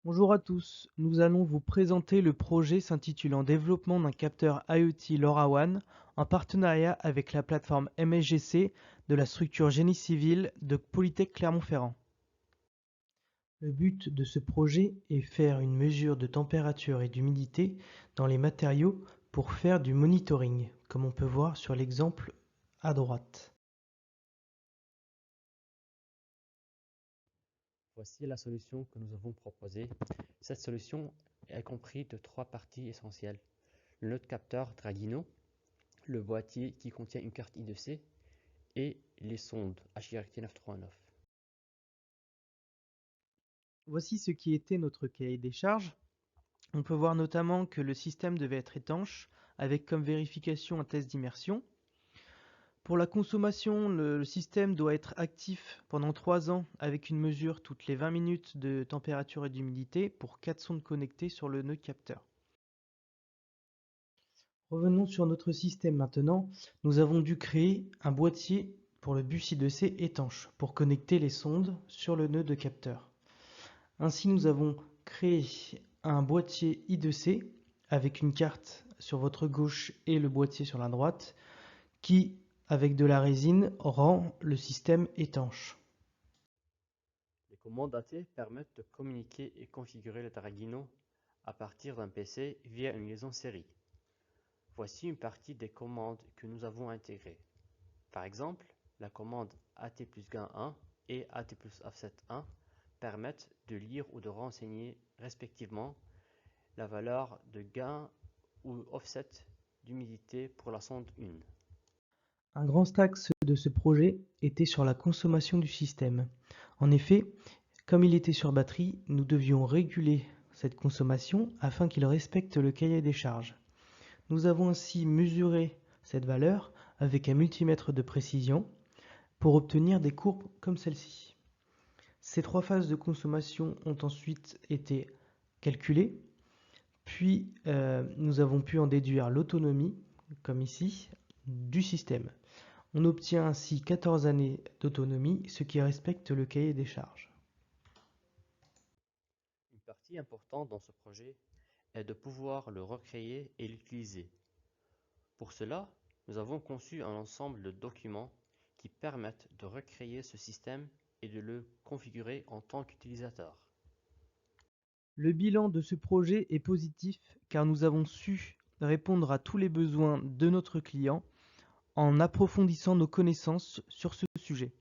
Bonjour à tous, nous allons vous présenter le projet s'intitulant Développement d'un capteur IoT LoRaWAN en partenariat avec la plateforme MSGC de la structure Génie Civil de Polytech Clermont-Ferrand. Le but de ce projet est faire une mesure de température et d'humidité dans les matériaux pour faire du monitoring, comme on peut voir sur l'exemple à droite. Voici la solution que nous avons proposée. Cette solution est comprise de trois parties essentielles. Le node capteur Dragino, le boîtier qui contient une carte I2C et les sondes HIRT939. Voici ce qui était notre cahier des charges. On peut voir notamment que le système devait être étanche, avec comme vérification un test d'immersion. Pour la consommation, le système doit être actif pendant 3 ans avec une mesure toutes les 20 minutes de température et d'humidité pour 4 sondes connectées sur le nœud capteur. Revenons sur notre système maintenant. Nous avons dû créer un boîtier pour le bus I2C étanche pour connecter les sondes sur le nœud de capteur. Ainsi, nous avons créé un boîtier I2C avec une carte sur votre gauche et le boîtier sur la droite qui, avec de la résine, rend le système étanche. Les commandes AT permettent de communiquer et configurer le Dragino à partir d'un PC via une liaison série. Voici une partie des commandes que nous avons intégrées. Par exemple, la commande AT plus gain 1 et AT plus offset 1 permettent de lire ou de renseigner respectivement la valeur de gain ou offset d'humidité pour la sonde 1. Un grand axe de ce projet était sur la consommation du système. En effet, comme il était sur batterie, nous devions réguler cette consommation afin qu'il respecte le cahier des charges. Nous avons ainsi mesuré cette valeur avec un multimètre de précision pour obtenir des courbes comme celle-ci. Ces 3 phases de consommation ont ensuite été calculées, puis nous avons pu en déduire l'autonomie, comme ici, du système. On obtient ainsi 14 années d'autonomie, ce qui respecte le cahier des charges. Une partie importante dans ce projet est de pouvoir le recréer et l'utiliser. Pour cela, nous avons conçu un ensemble de documents qui permettent de recréer ce système et de le configurer en tant qu'utilisateur. Le bilan de ce projet est positif car nous avons su répondre à tous les besoins de notre client en approfondissant nos connaissances sur ce sujet.